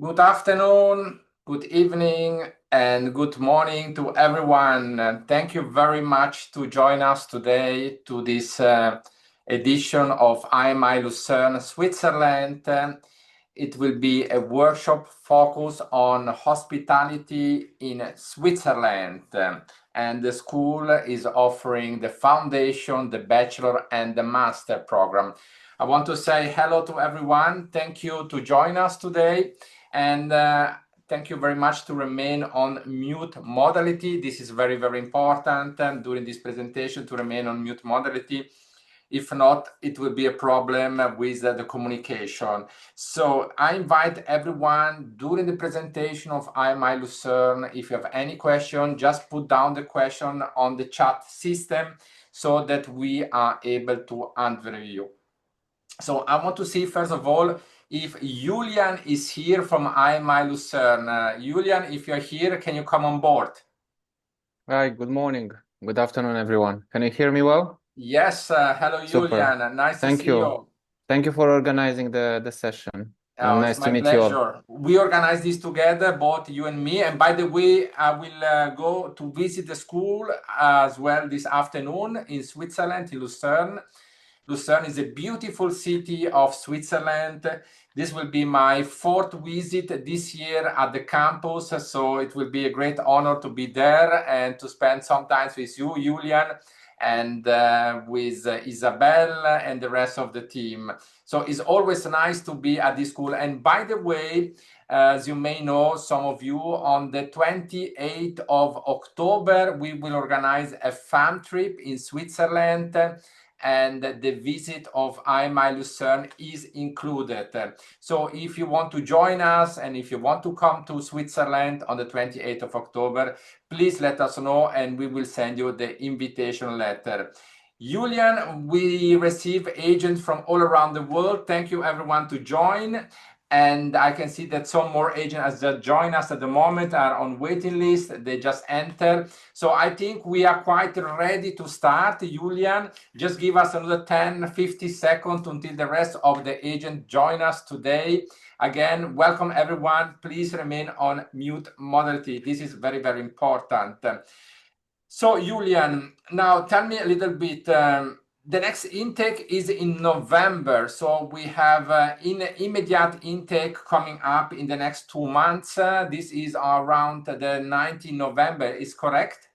Good afternoon, good evening, and good morning to everyone. And thank you very much to join us today to this edition of IMI Luzern, Switzerland. It will be a workshop focused on hospitality in Switzerland. And the school is offering the foundation, the bachelor, and the master program. I want to say hello to everyone. Thank you to join us today. And thank you very much to remain on mute modality. This is very, very important during this presentation to remain on mute modality. If not, it will be a problem with the communication. So I invite everyone during the presentation of IMI Lucerne, if you have any question, just put down the question on the chat system so that we are able to answer you. So I want to see, first of all, if Julian is here from IMI Lucerne. Julian, if you're here, can you come on board? Hi, good morning. Good afternoon, everyone. Can you hear me well? Yes, hello, Super. Julian. Nice to Thank see you. you. Thank you for organizing the session. Oh, it's Nice to my meet you all. pleasure. We organize this together, both you and me. And by the way, I will go to visit the school as well this afternoon in Switzerland, in Lucerne. Lucerne is a beautiful city of Switzerland. This will be my fourth visit this year at the campus, so it will be a great honor to be there and to spend some time with you, Julian, and with Isabel and the rest of the team. So it's always nice to be at this school. And by the way, as you may know, some of you, on the 28th of October, we will organize a fam trip in Switzerland, and the visit of IMI Lucerne is included. So if you want to join us and if you want to come to Switzerland on the 28th of October, please let us know and we will send you the invitation letter. Julian, we receive agents from all around the world. Thank you everyone to join. And I can see that some more agents that join us at the moment are on waiting list. They just enter. So I think we are quite ready to start. Julian, just give us another 10, 50 seconds until the rest of the agents join us today. Again, welcome everyone. Please remain on mute modality. This is very, very important. So Julian, now tell me a little bit. The next intake is in November, so we have immediate intake coming up in the next 2 months. This is around the 19th November, is correct?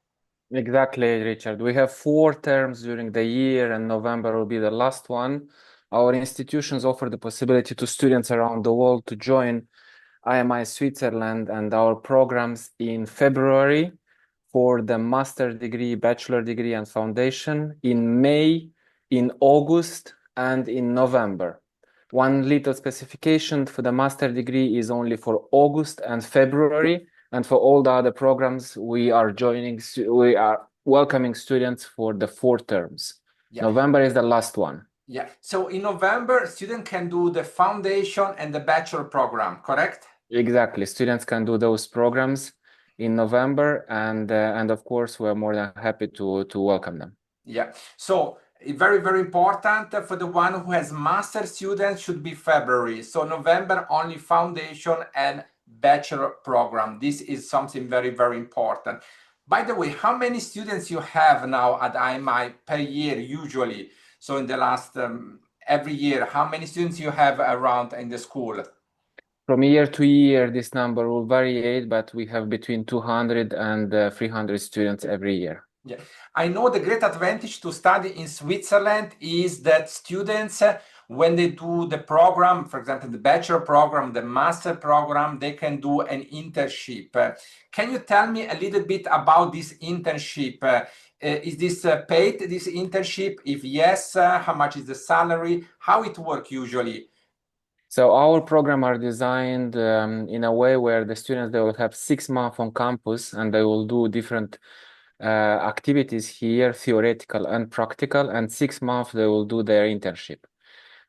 Exactly, Richard. We have 4 terms during the year, and November will be the last one. Our institutions offer the possibility to students around the world to join IMI Switzerland and our programs in February for the master degree, bachelor degree, and foundation, in May, in August, and in November. One little specification for the master degree is only for August and February, and for all the other programs, we are welcoming students for the 4 terms. Yeah. November is the last one. Yeah. So in November, student can do the foundation and the bachelor program, correct? Exactly. Students can do those programs in November, and of course, we're more than happy to welcome them. Yeah. So very, very important for the one who has master students should be February. So November only foundation and bachelor program. This is something very, very important. By the way, how many students you have now at IMI per year usually? So in the last every year, how many students you have around in the school? From year to year, this number will vary, but we have between 200 and 300 students every year. Yeah, I know the great advantage to study in Switzerland is that students, when they do the program, for example, the bachelor program, the master program, they can do an internship. Can you tell me a little bit about this internship? Is this paid, this internship? If yes, how much is the salary? How it works usually? So our program are designed in a way where the students, they will have 6 months on campus and they will do different activities here, theoretical and practical, and 6 months they will do their internship.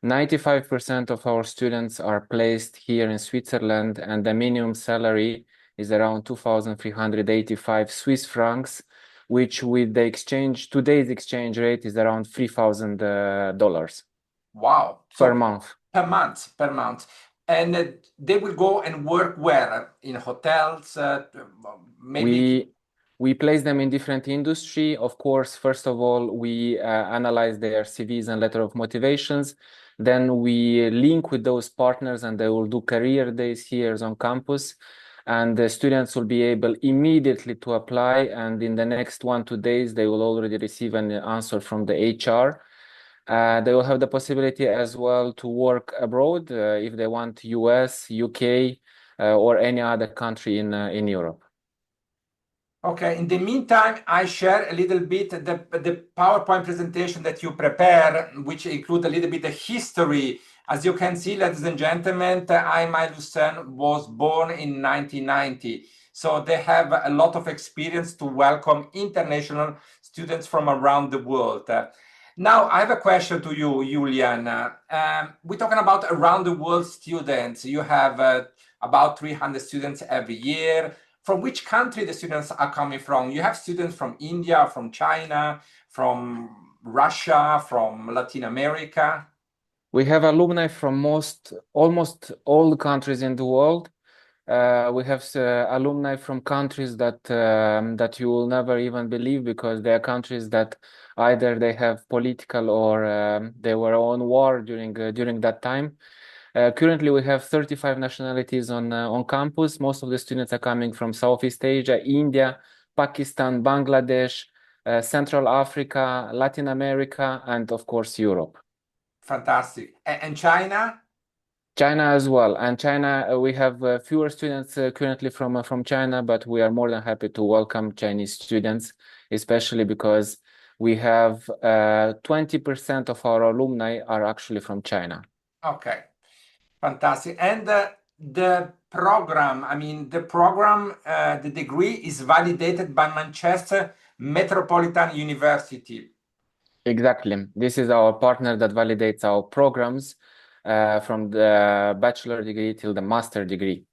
95% of our students are placed here in Switzerland, and the minimum salary is around 2,385 Swiss francs, which with the today's exchange rate is around $3,000. Wow. Per month. Per month. And they will go and work where? In hotels, maybe? We place them in different industry. Of course, first of all, we analyze their CVs and letter of motivations. Then we link with those partners and they will do career days here on campus. And the students will be able immediately to apply. And in the next 1-2 days, they will already receive an answer from the HR. They will have the possibility as well to work abroad if they want US, UK, or any other country in Europe. Okay, in the meantime, I share a little bit the PowerPoint presentation that you prepare, which include a little bit of history. As you can see, ladies and gentlemen, IMI Luzern was born in 1990. So they have a lot of experience to welcome international students from around the world. Now, I have a question to you, Julian. We're talking about around the world students. You have about 300 students every year. From which country the students are coming from? You have students from India, from China, from Russia, from Latin America. We have alumni from almost all the countries in the world. We have alumni from countries that you will never even believe, because they are countries that either they have political or they were on war during that time. Currently, we have 35 nationalities on campus. Most of the students are coming from Southeast Asia, India, Pakistan, Bangladesh, Central Africa, Latin America, and of course, Europe. Fantastic. And China? China as well. And China, we have fewer students currently from China, but we are more than happy to welcome Chinese students, especially because we have 20% of our alumni are actually from China. Okay. Fantastic. And the program, the degree is validated by Manchester Metropolitan University. Exactly. This is our partner that validates our programs from the bachelor degree till the master degree.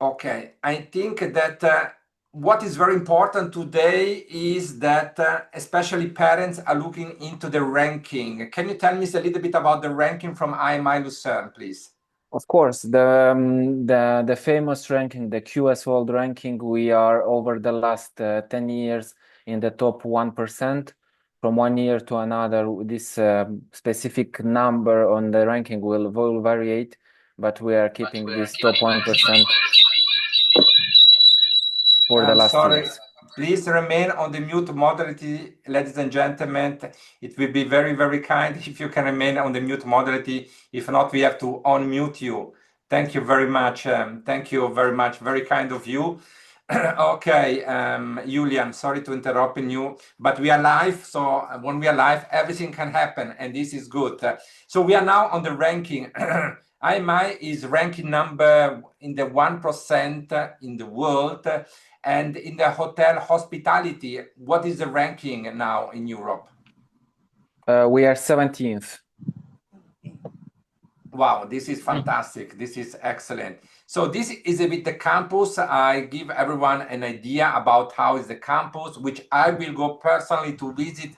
Okay. I think that what is very important today is that especially parents are looking into the ranking. Can you tell me a little bit about the ranking from IMI Lucerne, please? Of course, the famous ranking, the QS World Ranking, we are over the last 10 years in the top 1%. From one year to another, this specific number on the ranking will vary, but we are keeping this top 1% for the last years. Please remain on the mute modality, ladies and gentlemen. It will be very, very kind if you can remain on the mute modality. If not, we have to unmute you. Thank you very much. Thank you very much. Very kind of you. Okay, Julian, sorry to interrupt you, but we are live. So when we are live, everything can happen, and this is good. So we are now on the ranking. IMI is ranking number in the 1% in the world. And in the hotel hospitality, what is the ranking now in Europe? We are 17th. Wow, this is fantastic. This is excellent. So this is a bit the campus. I give everyone an idea about how is the campus, which I will go personally to visit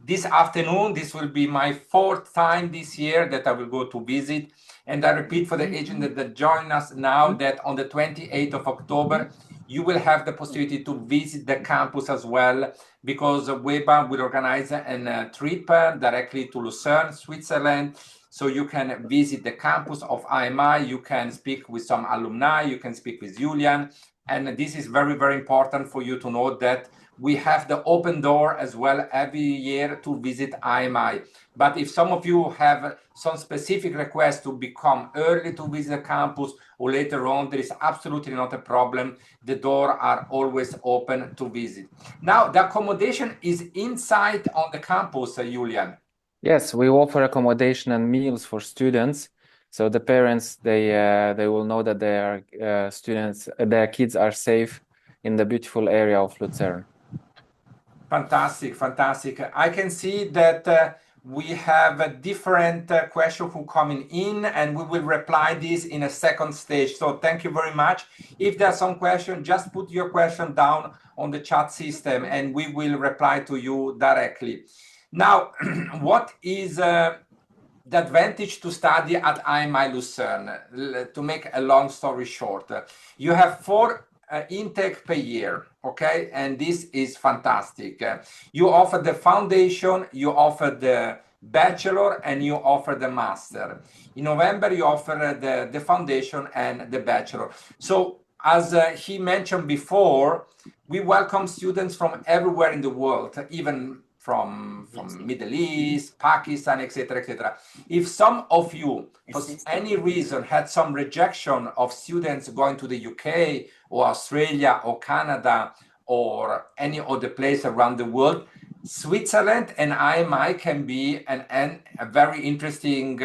this afternoon. This will be my 4th time this year that I will go to visit. And I repeat for the agent that join us now that on the 28th of October, you will have the possibility to visit the campus as well, because WEBA will organize a trip directly to Lucerne, Switzerland. So you can visit the campus of IMI, you can speak with some alumni, you can speak with Julian. And this is very, very important for you to know that we have the open door as well every year to visit IMI. But if some of you have some specific requests to become early to visit the campus or later on, there is absolutely not a problem. The doors are always open to visit. Now, the accommodation is inside on the campus, Julian. Yes, we offer accommodation and meals for students. So the parents, they will know that their students, their kids are safe in the beautiful area of Luzern. Fantastic, fantastic. I can see that we have a different question who coming in, and we will reply this in a second stage. So thank you very much. If there's some question, just put your question down on the chat system and we will reply to you directly. Now, what is the the advantage to study at IMI Luzern, to make a long story short, you have 4 intake per year, okay? And this is fantastic. You offer the foundation, you offer the bachelor, and you offer the master. In November, you offer the foundation and the bachelor. So as he mentioned before, we welcome students from everywhere in the world, even from Middle East, Pakistan, etc., etc. If some of you, for any reason, had some rejection of students going to the UK or Australia or Canada or any other place around the world, Switzerland and IMI can be a very interesting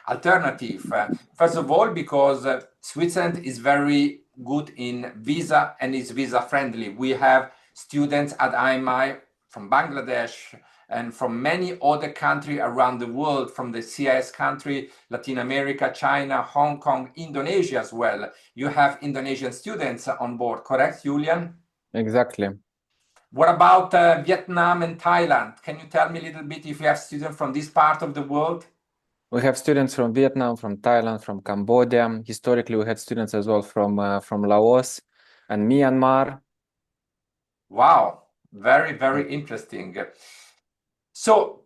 alternative. First of all, because Switzerland is very good in visa and is visa friendly. We have students at IMI from Bangladesh and from many other countries around the world, from the CIS country, Latin America, China, Hong Kong, Indonesia as well. You have Indonesian students on board, correct, Julian? Exactly. What about Vietnam and Thailand? Can you tell me a little bit if you have students from this part of the world? We have students from Vietnam, from Thailand, from Cambodia. Historically, we had students as well from Laos and Myanmar. Wow, very, very interesting. So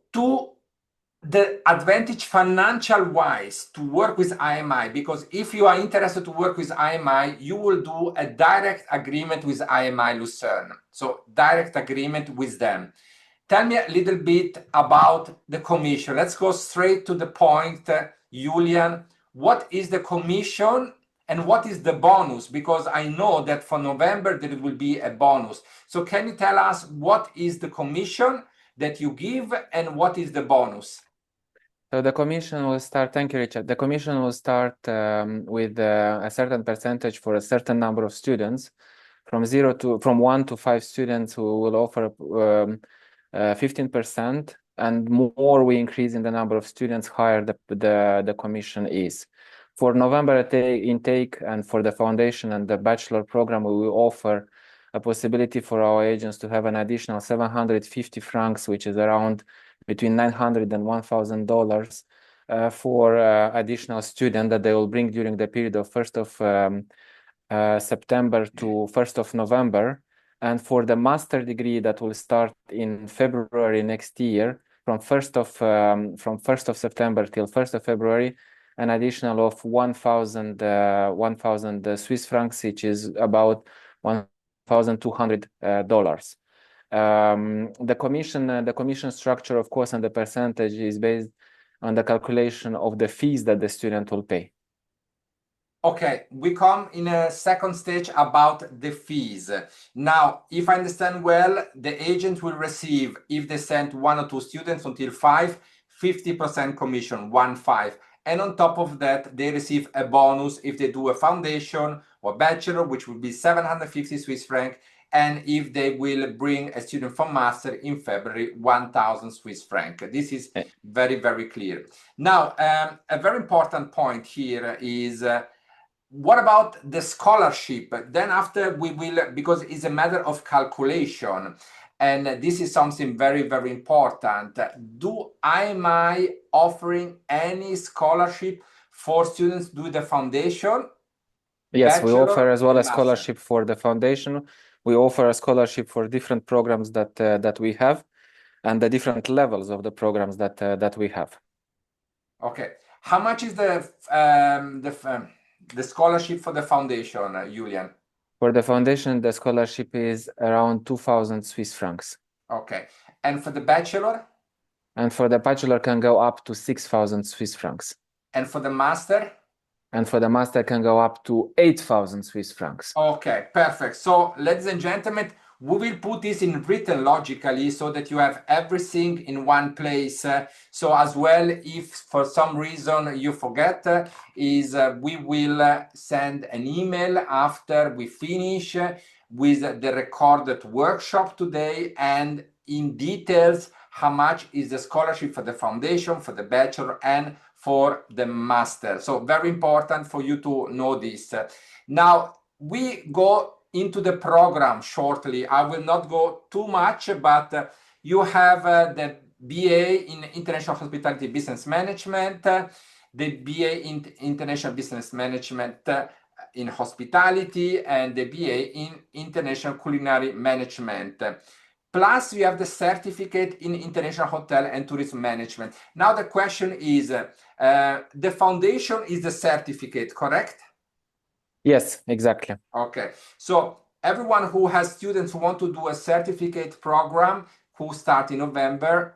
the advantage financial wise to work with IMI, because if you are interested to work with IMI, you will do a direct agreement with IMI Lucerne. So direct agreement with them. Tell me a little bit about the commission. Let's go straight to the point, Julian. What is the commission and what is the bonus? Because I know that for November there will be a bonus. So can you tell us what is the commission that you give and what is the bonus? So the commission will start, thank you, Richard. The commission will start with a certain percentage for a certain number of students. From 1 to 5 students, who will offer 15%, and more we increase in the number of students, higher the commission is. For November intake and for the foundation and the bachelor program, we will offer a possibility for our agents to have an additional 750 francs, which is around between $900 and $1,000 for additional student that they will bring during the period of 1st of September to 1st of November. And for the master degree that will start in February next year, from 1st of September till 1st of February, an additional of 1,000 Swiss francs, which is about $1,200. The commission structure, of course, and the percentage is based on the calculation of the fees that the student will pay. Okay, we come in a second stage about the fees. Now, if I understand well, the agent will receive, if they send 1 or 2 students until 5, 50% commission, 1/5. And on top of that, they receive a bonus if they do a foundation or bachelor, which will be 750 Swiss franc. And if they will bring a student from master in February, 1,000 Swiss franc. This is very, very clear. Now, a very important point here is, what about the scholarship? Then after we will, because it's a matter of calculation, and this is something very, very important. Do IMI offering any scholarship for students do the foundation? Yes, we offer as well a master? scholarship for the foundation. We offer a scholarship for different programs that we have, and the different levels of the programs that we have. Okay, how much is the scholarship for the foundation, Julian? For the foundation, the scholarship is around 2,000 Swiss francs. Okay, and for the bachelor? And for the bachelor can go up to 6,000 Swiss francs. And for the master? And for the master can go up to 8,000 Swiss francs. Okay, perfect. So, ladies and gentlemen, we will put this in written logically so that you have everything in one place. So as well, if for some reason you forget, we will send an email after we finish with the recorded workshop today, and in details how much is the scholarship for the foundation, for the bachelor, and for the master. So very important for you to know this. Now we go into the program shortly. I will not go too much, but you have the BA in International Hospitality Business Management, the BA in International Business Management in Hospitality, and the BA in International Culinary Management. Plus, you have the certificate in International Hotel and Tourism Management. Now the question is, the foundation is the certificate, correct? Yes, exactly. Okay, so everyone who has students who want to do a certificate program who will start in November,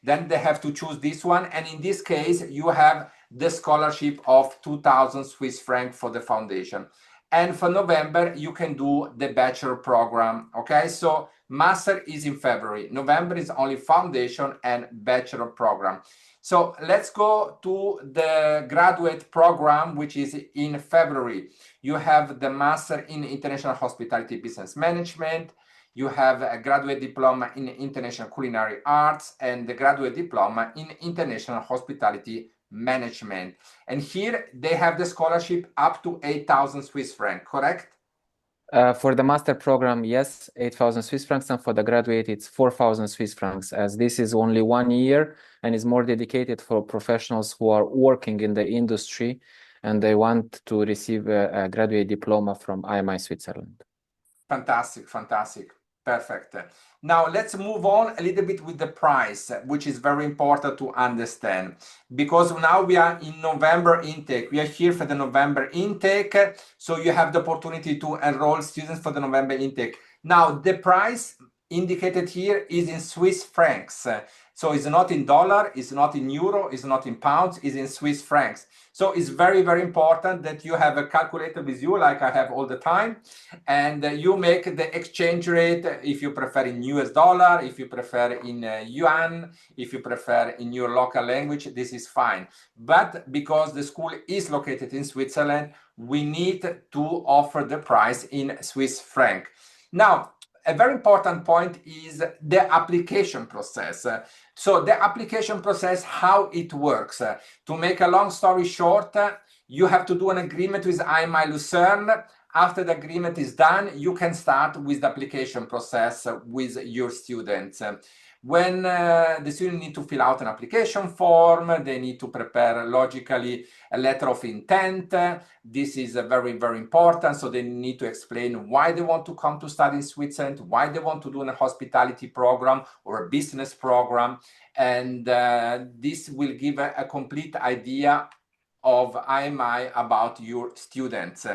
then they have to choose this one. And in this case, you have the scholarship of 2,000 Swiss francs for the foundation. And for November, you can do the bachelor program. Okay, so master is in February. November is only foundation and bachelor program. So let's go to the graduate program, which is in February. You have the master in International Hospitality Business Management. You have a graduate diploma in International Culinary Arts and the graduate diploma in International Hospitality Management. And here they have the scholarship up to 8,000 Swiss francs, correct? For the master program, yes, 8,000 Swiss francs, and for the graduate, it's 4,000 Swiss francs, as this is only 1 year and is more dedicated for professionals who are working in the industry and they want to receive a graduate diploma from IMI Switzerland. Fantastic, fantastic. Perfect. Now let's move on a little bit with the price, which is very important to understand, because now we are in November intake. We are here for the November intake, so you have the opportunity to enroll students for the November intake. Now the price indicated here is in Swiss francs. So it's not in dollar, it's not in euro, it's not in pounds, it's in Swiss francs. So it's very, very important that you have a calculator with you, like I have all the time, and you make the exchange rate, if you prefer in US dollar, if you prefer in yuan, if you prefer in your local language, this is fine. But because the school is located in Switzerland, we need to offer the price in Swiss franc. Now, a very important point is the application process. So the application process, how it works. To make a long story short, you have to do an agreement with IMI Luzern. After the agreement is done, you can start with the application process with your students. When the students need to fill out an application form, they need to prepare logically a letter of intent. This is very, very important. So they need to explain why they want to come to study in Switzerland, why they want to do a hospitality program or a business program. And this will give a complete idea of IMI about your students.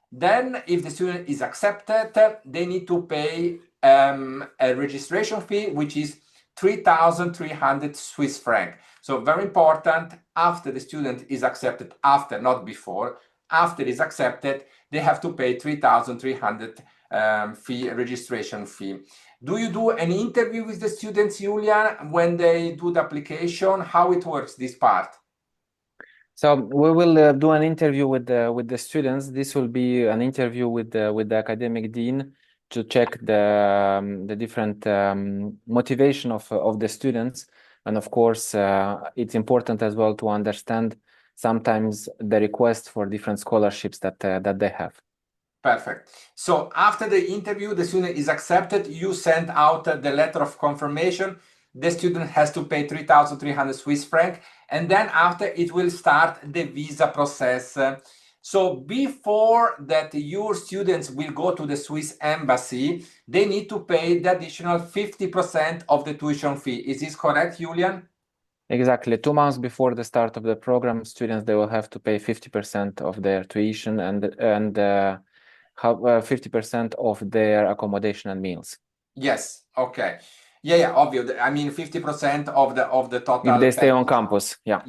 Then, if the student is accepted, they need to pay a registration fee, which is 3,300 Swiss francs. So very important, after the student is accepted, after, not before, after is accepted, they have to pay 3,300 registration fee. Do you do an interview with the students, Julian, when they do the application? How it works, this part? So we will do an interview with the students. This will be an interview with the academic dean to check the different motivation of the students, and of course it's important as well to understand sometimes the request for different scholarships that they have. Perfect. So after the interview, the student is accepted. You send out the letter of confirmation. The student has to pay 3,300 Swiss francs, and then after it will start the visa process. So before that, your students will go to the Swiss embassy, they need to pay the additional 50% of the tuition fee. Is this correct, Julian? Exactly. 2 months before the start of the program, students, they will have to pay 50% of their tuition and 50% of their accommodation and meals. Yes. Okay. Yeah, obvious. I mean, 50% of the total. If they stay on campus, yeah.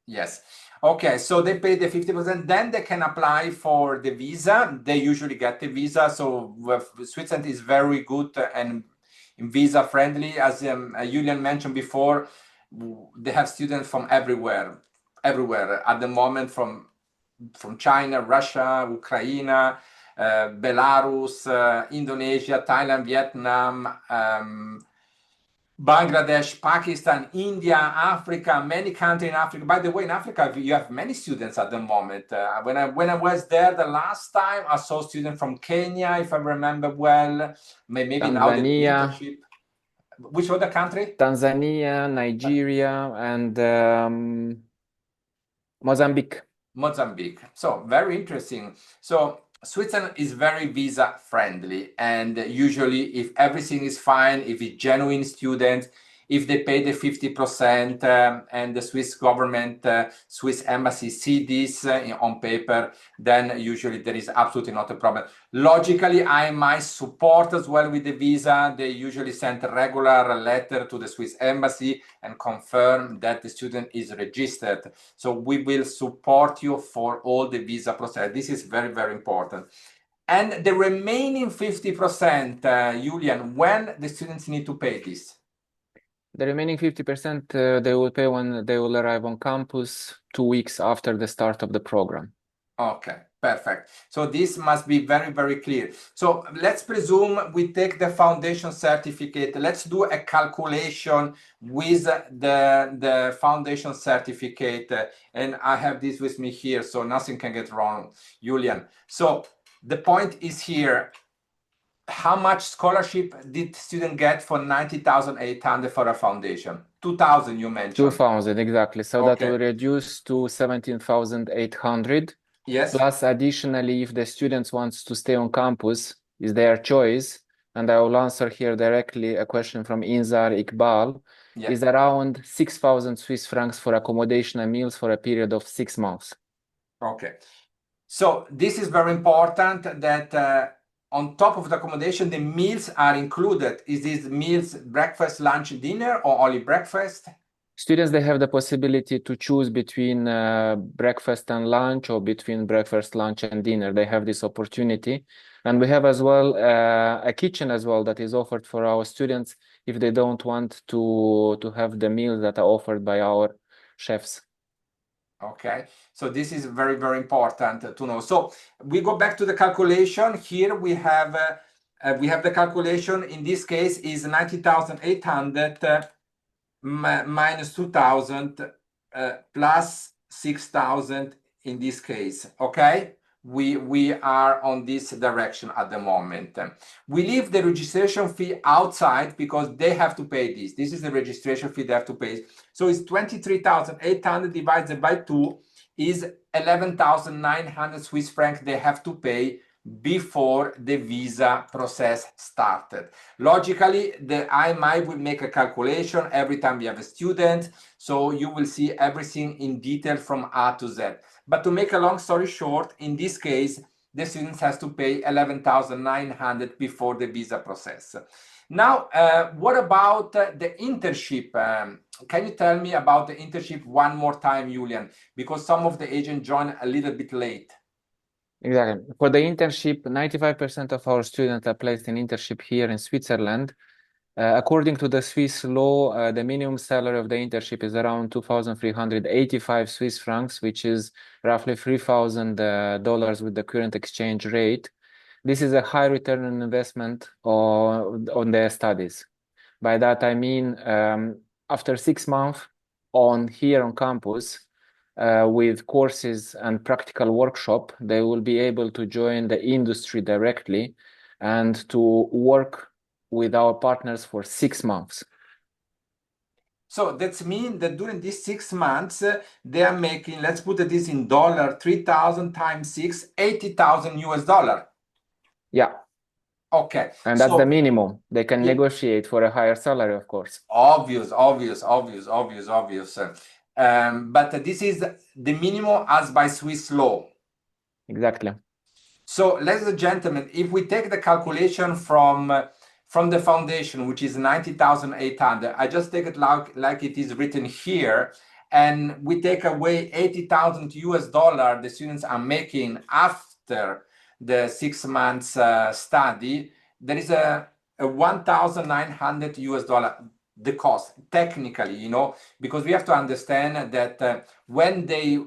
Yes. Okay, so they pay the 50%, then they can apply for the visa. They usually get the visa. So Switzerland is very good and visa friendly. As Julian mentioned before, they have students from everywhere at the moment, from China, Russia, Ukraine, Belarus, Indonesia, Thailand, Vietnam, Bangladesh, Pakistan, India, Africa, many countries in Africa. By the way, in Africa, you have many students at the moment. When I was there the last time, I saw students from Kenya, if I remember well, maybe now the Tanzania. leadership. Which other country? Tanzania, Nigeria, and Mozambique. Mozambique. So very interesting. So Switzerland is very visa friendly, and usually if everything is fine, if it's genuine students, if they pay the 50% and the Swiss government, Swiss embassy see this on paper, then usually there is absolutely not a problem. Logically, IMI support as well with the visa. They usually send a regular letter to the Swiss embassy and confirm that the student is registered. So we will support you for all the visa process. This is very, very important. And the remaining 50%, Julian, when the students need to pay this? The remaining 50% they will pay when they will arrive on campus 2 weeks after the start of the program. Okay, perfect. So this must be very, very clear. So let's presume we take the foundation certificate. Let's do a calculation with the foundation certificate. And I have this with me here, so nothing can get wrong, Julian. So the point is here, how much scholarship did student get for 90,800 for a foundation? 2,000 you mentioned. 2,000, exactly. So that Okay. will reduce to 17,800. Yes. Plus, additionally, if the students wants to stay on campus, is their choice. And I will answer here directly a question from Inzar Iqbal. Yeah. Is around 6,000 Swiss francs for accommodation and meals for a period of 6 months. Okay. So this is very important that on top of the accommodation, the meals are included. Is these meals breakfast, lunch, dinner, or only breakfast? Students, they have the possibility to choose between breakfast and lunch or between breakfast, lunch, and dinner. They have this opportunity. And we have as well a kitchen as well that is offered for our students if they don't want to have the meals that are offered by our chefs. Okay, so this is very, very important to know. So we go back to the calculation. Here we have the calculation. In this case is 90,800 minus 2,000 plus 6,000 in this case. Okay, we are on this direction at the moment. We leave the registration fee outside because they have to pay this. This is the registration fee they have to pay. So it's 23,800 divided by 2 is 11,900 Swiss francs they have to pay before the visa process started. Logically, the IMI will make a calculation every time we have a student, so you will see everything in detail from A to Z. But to make a long story short, in this case, the student has to pay 11,900 before the visa process. Now, what about the internship? Can you tell me about the internship one more time, Julian? Because some of the agents join a little bit late. Exactly. For the internship, 95% of our students are placed in internship here in Switzerland. According to the Swiss law, the minimum salary of the internship is around 2,385 Swiss francs, which is roughly $3,000 with the current exchange rate. This is a high return on investment on their studies. By that, I mean, after 6 months here on campus, with courses and practical workshop, they will be able to join the industry directly and to work with our partners for 6 months. So that means that during these 6 months, they are making, let's put this in dollar, 3,000 times 6, 80,000 US dollar. Yeah. Okay. And that's the minimum. They can negotiate for a higher salary, of course. Obvious. But this is the minimum as by Swiss law. Exactly. So, ladies and gentlemen, if we take the calculation from the foundation, which is 90,800, I just take it like it is written here, and we take away 80,000 US dollar the students are making after the 6 months study, there is a 1,900 US dollar the cost technically, because we have to understand that when they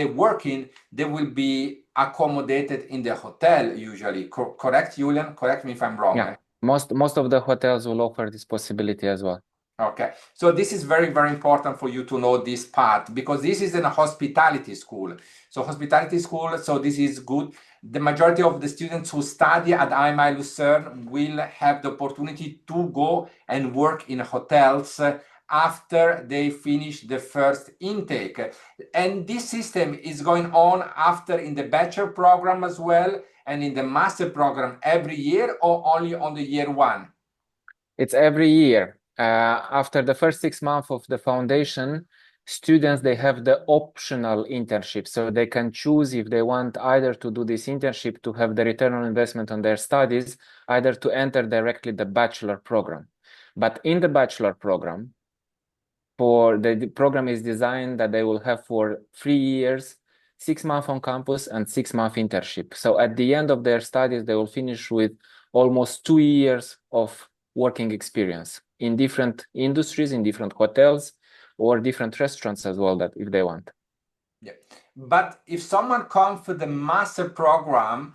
working, they will be accommodated in the hotel usually. Correct, Julian? Correct me if I'm wrong. Yeah, most of the hotels will offer this possibility as well. Okay, so this is very, very important for you to know this part because this is in a hospitality school. So hospitality school, so this is good. the majority of the students who study at IMI Luzern will have the opportunity to go and work in hotels after they finish the first intake. And this system is going on after in the bachelor program as well, and in the master program every year, or only on the year one? It's every year. After the first 6 months of the foundation, students, they have the optional internship. So they can choose if they want either to do this internship to have the return on investment on their studies, either to enter directly the bachelor program. But in the bachelor program, for the program is designed that they will have for 3 years, 6 months on campus and 6 month internship. So at the end of their studies, they will finish with almost 2 years of working experience in different industries, in different hotels, or different restaurants as well, that if they want. Yeah. But if someone comes for the master program,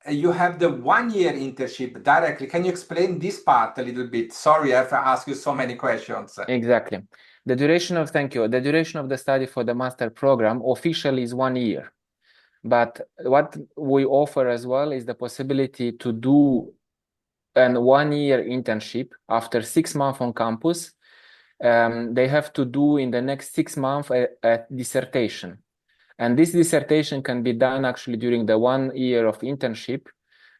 you have the 1 year internship directly. Can you explain this part a little bit? Sorry, I have to ask you so many questions. Exactly. The duration of, thank you. The duration of the study for the master program officially is 1 year. But what we offer as well is the possibility to do an 1 year internship after 6 months on campus. They have to do in the next 6 months a dissertation. And this dissertation can be done actually during the 1 year of internship.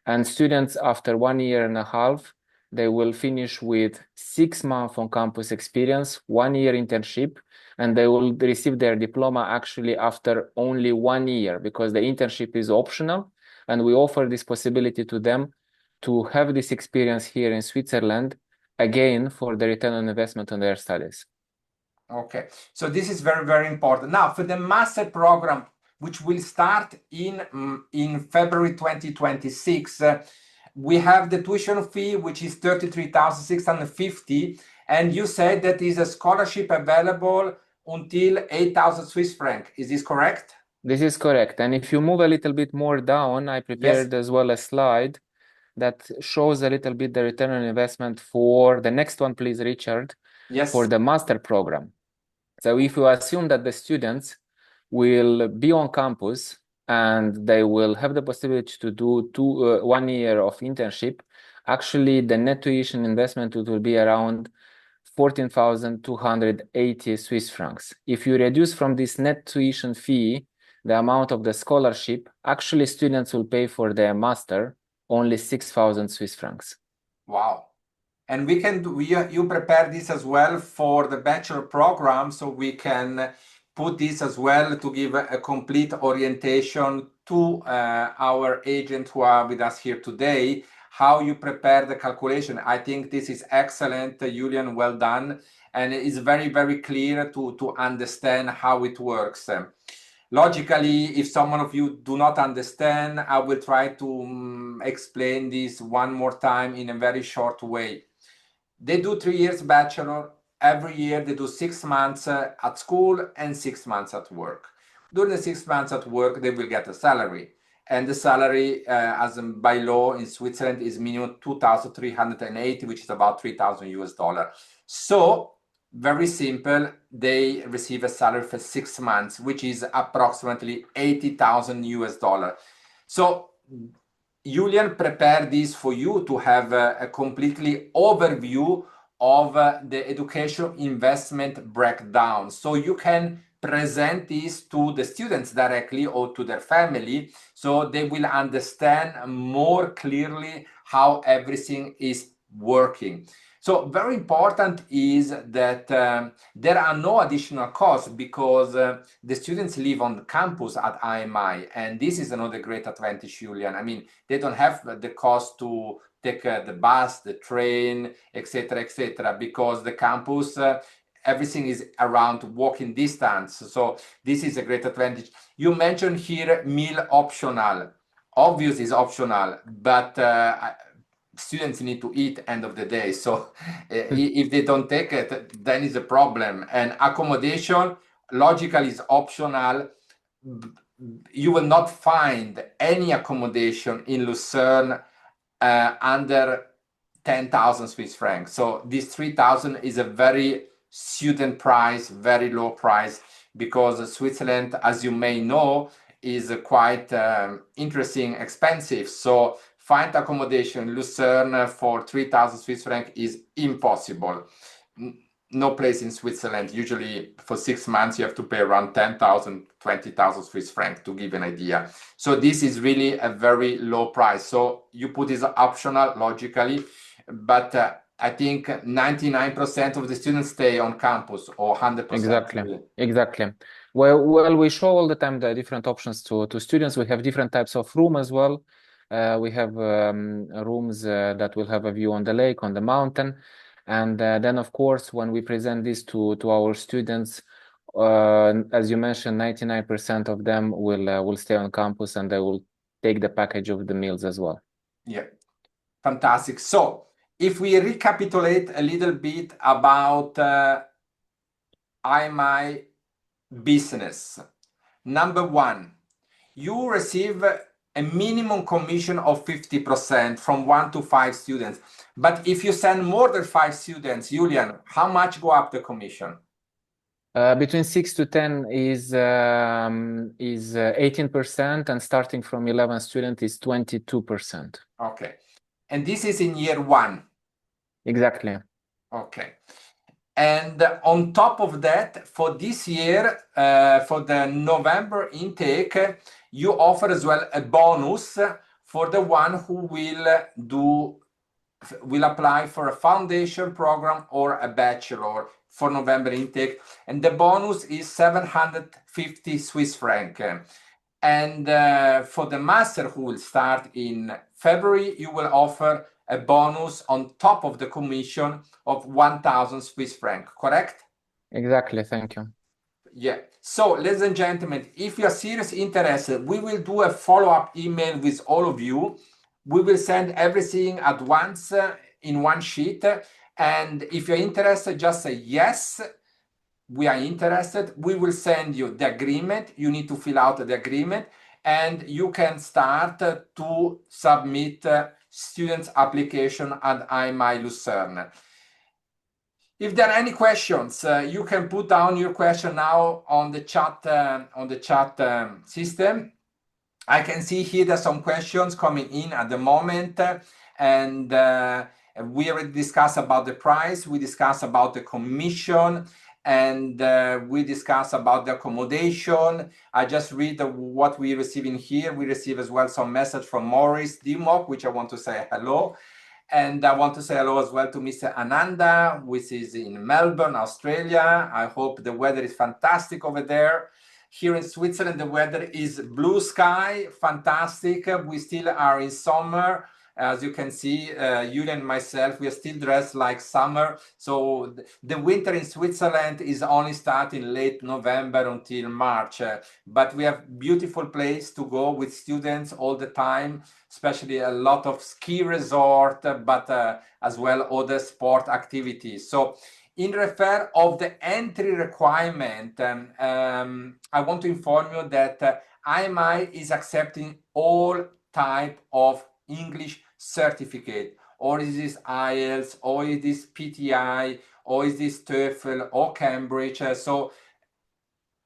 And students after 1 year and a half, they will finish with 6 months on campus experience, 1 year internship, and they will receive their diploma actually after only 1 year, because the internship is optional. And we offer this possibility to them to have this experience here in Switzerland, again, for the return on investment on their studies. Okay, so this is very, very important. Now, for the master program, which will start in February 2026, we have the tuition fee, which is 33,650, and you said that is a scholarship available until 8,000 Swiss franc. Is this correct? This is correct. And if you move a little bit more down, I prepared as well a slide that shows a little bit the return on investment for the next one, please, Richard. Yes. For the master program. So if you assume that the students will be on campus and they will have the possibility to do 1 year of internship, actually the net tuition investment will be around 14,280 Swiss francs. If you reduce from this net tuition fee the amount of the scholarship, actually students will pay for their master only 6,000 Swiss francs. Wow. And we can do, you prepare this as well for the bachelor program, so we can put this as well to give a complete orientation to our agents who are with us here today, how you prepare the calculation. I think this is excellent, Julian, well done. And it's very, very clear to understand how it works. Logically, if someone of you do not understand, I will try to explain this one more time in a very short way. They do 3 years bachelor. Every year they do 6 months at school and 6 months at work. During the 6 months at work, they will get a salary. And the salary, as by law in Switzerland, is minimum 2,380, which is about 3,000 US dollar. So, very simple, they receive a salary for 6 months, which is approximately 80,000 US dollar. So, Julian prepared this for you to have a completely overview of the education investment breakdown. So you can present this to the students directly or to their family, so they will understand more clearly how everything is working. So very important is that there are no additional costs, because the students live on campus at IMI, and this is another great advantage, Julian. I mean, they don't have the cost to take the bus, the train, etc., because the campus, everything is around walking distance. So this is a great advantage. You mentioned here meal optional. Obvious is optional, but students need to eat end of the day. So if they don't take it, then it's a problem. And accommodation, logically, is optional. You will not find any accommodation in Lucerne under 10,000 Swiss francs. So this 3,000 is a very student price, very low price, because Switzerland, as you may know, is quite interesting, expensive. So find accommodation in Lucerne for 3,000 Swiss francs is impossible. No place in Switzerland. Usually for 6 months, you have to pay around 10,000, 20,000 Swiss francs to give an idea. So this is really a very low price. So you put this optional logically, but I think 99% of the students stay on campus or 100%. Exactly. Well, we show all the time the different options to students. We have different types of room as well. We have rooms that will have a view on the lake, on the mountain. And then, of course, when we present this to our students, as you mentioned, 99% of them will stay on campus and they will take the package of the meals as well. Yeah, fantastic. So if we recapitulate a little bit about IMI business, number one, you receive a minimum commission of 50% from 1 to 5 students. But if you send more than 5 students, Julian, how much go up the commission? Between 6 to 10 is 18%, and starting from 11 students is 22%. Okay. And this is in year 1. Exactly. Okay. And on top of that, for this year, for the November intake, you offer as well a bonus for the one who will apply for a foundation program or a bachelor for November intake. And the bonus is 750 Swiss franc. And for the master who will start in February, you will offer a bonus on top of the commission of 1,000 Swiss franc, correct? Exactly, thank you. Yeah. So, ladies and gentlemen, if you are seriously interested, we will do a follow-up email with all of you. We will send everything at once in one sheet. And if you're interested, just say yes, we are interested. We will send you the agreement. You need to fill out the agreement and you can start to submit students' application at IMI Luzern. If there are any questions, you can put down your question now on the chat system. I can see here there's some questions coming in at the moment, and we already discussed about the price, we discussed about the commission, and we discussed about the accommodation. I just read what we receive in here. We receive as well some message from Maurice Dimok, which I want to say hello. And I want to say hello as well to Mr. Ananda, which is in Melbourne, Australia. I hope the weather is fantastic over there. Here in Switzerland, the weather is blue sky, fantastic. We still are in summer. As you can see, Julian and myself, we are still dressed like summer. So the winter in Switzerland is only starting late November until March. But we have beautiful place to go with students all the time, especially a lot of ski resort, but as well other sport activities. So in refer of the entry requirement, I want to inform you that IMI is accepting all type of English certificate, or is this IELTS, or is this PTI, or is this TOEFL or Cambridge. So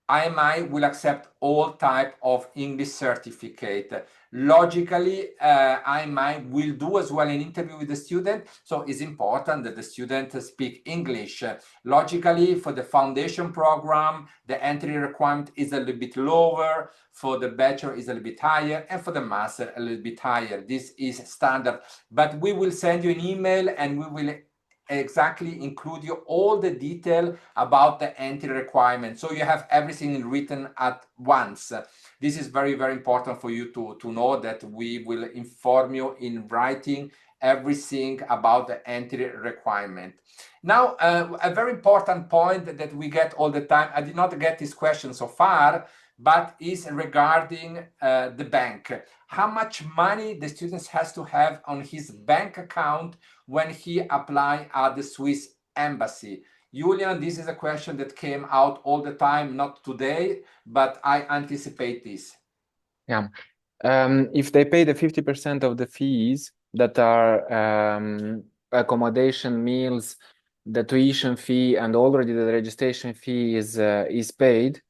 IMI will accept all type of English certificate. Logically, IMI will do as well an interview with the student, so it's important that the student speak English. Logically, for the foundation program, the entry requirement is a little bit lower, for the bachelor is a little bit higher, and for the master a little bit higher. This is standard, but we will send you an email and we will exactly include you all the detail about the entry requirement, so you have everything written at once. This is very, very important for you to know that we will inform you in writing everything about the entry requirement. Now, a very important point that we get all the time, I did not get this question so far, but is regarding the bank. How much money the student has to have on his bank account when he apply at the Swiss embassy? Julian, this is a question that came out all the time, not today, but I anticipate this. Yeah. If they pay the 50% of the fees that are accommodation, meals, the tuition fee, and already the registration fee is paid,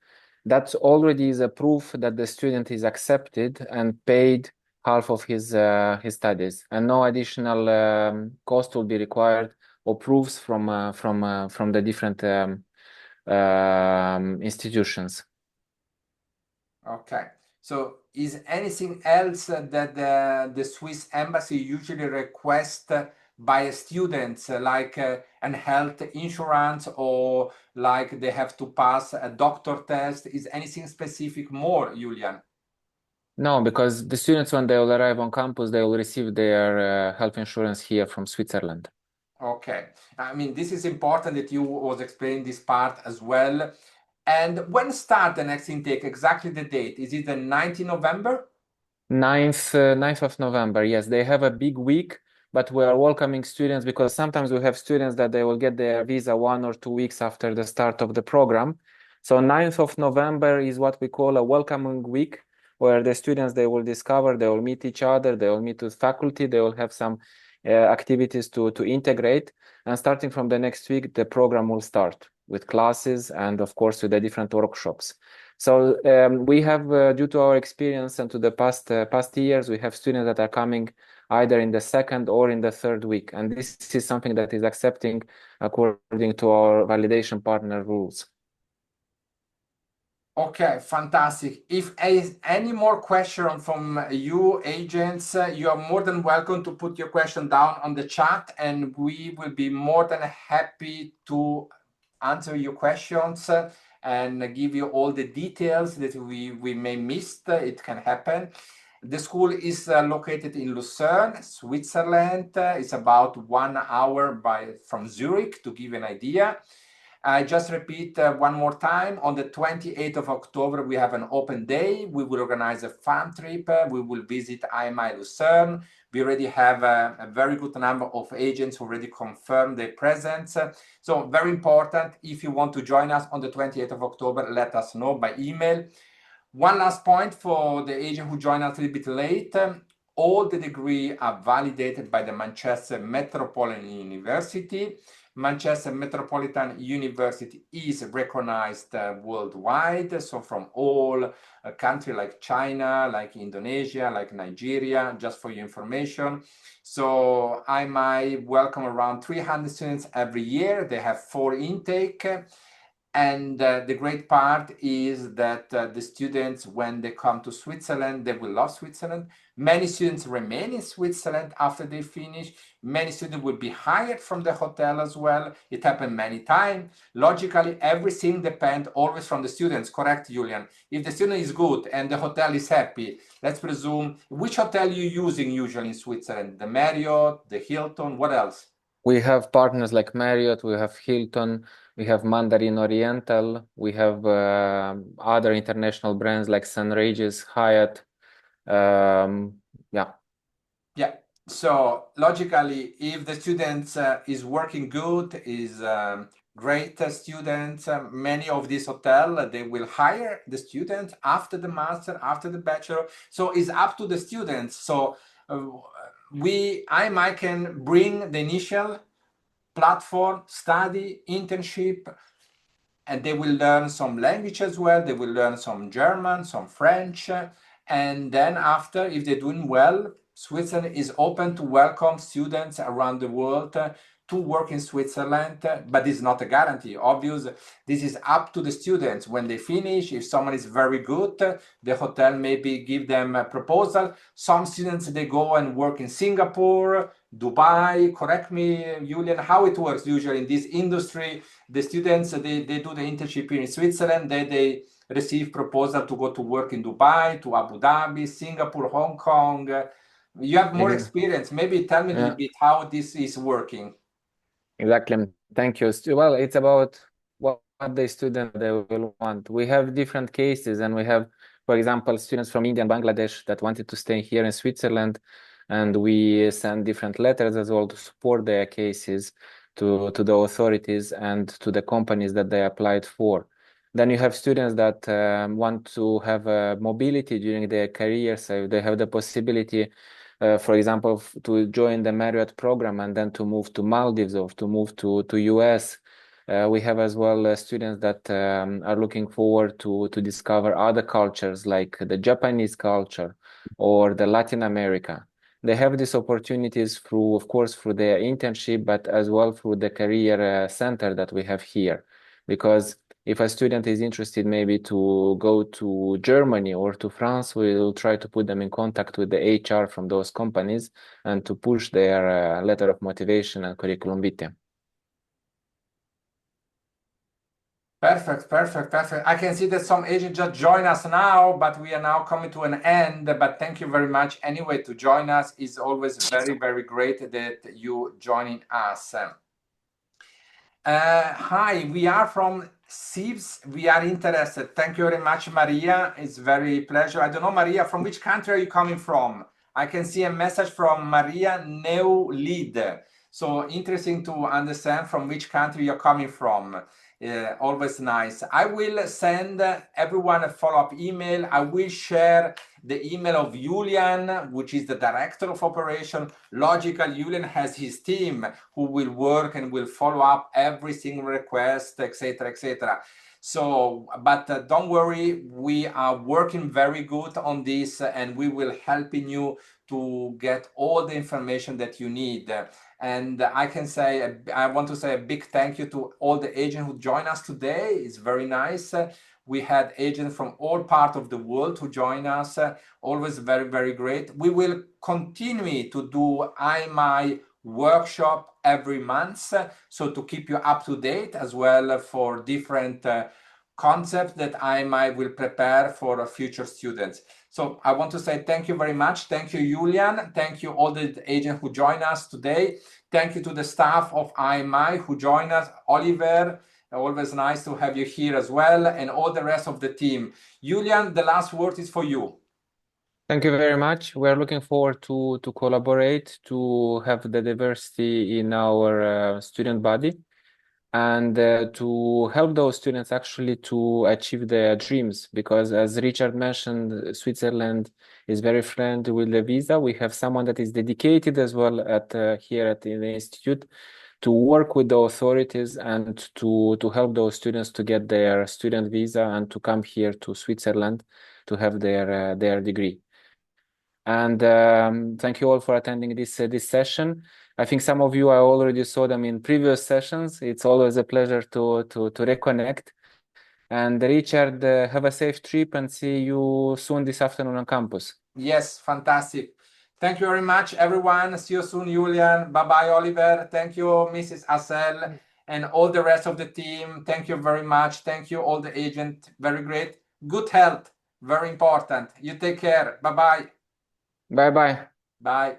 That already is a proof that the student is accepted and paid half of his studies, and no additional cost will be required or proofs from the different institutions. Okay. So is anything else that the Swiss embassy usually requests by students, like an health insurance, or like they have to pass a doctor test? Is anything specific more, Julian? No, because the students, when they will arrive on campus, they will receive their health insurance here from Switzerland. Okay. I mean, this is important that you was explaining this part as well. And when start the next intake? Exactly the date? Is it the 19th November? 9th of November. Yes, they have a big week, but we are welcoming students because sometimes we have students that they will get their visa 1 or 2 weeks after the start of the program. So 9th of November is what we call a welcoming week, where the students, they will discover, they will meet each other, they will meet with faculty, they will have some activities to integrate. And starting from the next week, the program will start with classes and of course with the different workshops. So we have, due to our experience and to the past years, we have students that are coming either in the second or in the third week, and this is something that is accepting according to our validation partner rules. Okay, fantastic. If any more question from you agents, you are more than welcome to put your question down on the chat, and we will be more than happy to answer your questions and give you all the details that we may miss. It can happen. The school is located in Lucerne, Switzerland. It's about 1 hour from Zurich, to give you an idea. I just repeat one more time. On the 28th of October, we have an open day. We will organize a fun trip. We will visit IMI Luzern. We already have a very good number of agents who already confirmed their presence. So very important, if you want to join us on the 28th of October, let us know by email. One last point for the agent who joined us a little bit late. All the degrees are validated by the Manchester Metropolitan University. Manchester Metropolitan University is recognized worldwide, so from all countries like China, like Indonesia, like Nigeria, just for your information. So I might welcome around 300 students every year. They have 4 intake. And the great part is that the students, when they come to Switzerland, they will love Switzerland. Many students remain in Switzerland after they finish. Many students will be hired from the hotel as well. It happened many times. Logically, everything depends always from the students, correct, Julian? If the student is good and the hotel is happy, let's presume, which hotel you using usually in Switzerland? The Marriott, the Hilton, what else? We have partners like Marriott, we have Hilton, we have Mandarin Oriental, we have other international brands like St. Regis, Hyatt. Yeah. Yeah. So logically, if the student is working good, is great student, many of these hotels, they will hire the student after the master, after the bachelor. So it's up to the students. So IMI can bring the initial platform, study, internship, and they will learn some language as well. They will learn some German, some French. And then after, if they're doing well, Switzerland is open to welcome students around the world to work in Switzerland, but it's not a guarantee. Obviously, this is up to the students. When they finish, if someone is very good, the hotel maybe give them a proposal. Some students, they go and work in Singapore, Dubai. Correct me, Julian, how it works usually in this industry. The students, they do the internship here in Switzerland, they receive proposal to go to work in Dubai, to Abu Dhabi, Singapore, Hong Kong. You have more experience. Maybe tell me a little bit how this is working. Exactly. Thank you. Well, it's about what the student they will want. We have different cases, and we have, for example, students from India and Bangladesh that wanted to stay here in Switzerland, and we send different letters as well to support their cases to the authorities and to the companies that they applied for. Then you have students that want to have mobility during their career, so they have the possibility, for example, to join the Marriott program and then to move to Maldives or to move to US. We have as well students that are looking forward to discover other cultures like the Japanese culture or the Latin America. They have these opportunities through, of course, through their internship, but as well through the career center that we have here. Because if a student is interested maybe to go to Germany or to France, we'll try to put them in contact with the HR from those companies and to push their letter of motivation and curriculum vitae. Perfect, perfect, perfect. I can see that some agents just join us now, but we are now coming to an end. But thank you very much anyway to join us. It's always very, very great that you joining us. Hi, we are from SIVS. We are interested. Thank you very much, Maria. It's very pleasure. I don't know, Maria, from which country are you coming from? I can see a message from Maria Neulid. So interesting to understand from which country you're coming from. Always nice. I will send everyone a follow-up email. I will share the email of Julian, which is the director of operation. Logical, Julian has his team who will work and will follow up every single request, etc., etc. So, but don't worry, we are working very good on this, and we will helping you to get all the information that you need. And I can say, I want to say a big thank you to all the agents who joined us today. It's very nice. We had agents from all parts of the world who join us. Always very, very great. We will continue to do IMI workshop every month. So to keep you up to date as well for different concepts that IMI will prepare for future students. So I want to say thank you very much. Thank you, Julian. Thank you all the agents who joined us today. Thank you to the staff of IMI who joined us. Oliver, always nice to have you here as well, and all the rest of the team. Julian, the last word is for you. Thank you very much. We are looking forward to collaborate, to have the diversity in our student body, and to help those students actually to achieve their dreams. Because as Richard mentioned, Switzerland is very friendly with the visa. We have someone that is dedicated as well at here at the institute to work with the authorities and to help those students to get their student visa and to come here to Switzerland to have their degree. And thank you all for attending this session. I think some of you I already saw them in previous sessions. It's always a pleasure to reconnect. And Richard, have a safe trip and see you soon this afternoon on campus. Yes, fantastic. Thank you very much, everyone. See you soon, Julian. Bye-bye, Oliver. Thank you, Mrs. Assel, and all the rest of the team. Thank you very much. Thank you, all the agents. Very great. Good health, very important. You take care. Bye-bye. Bye-bye. Bye.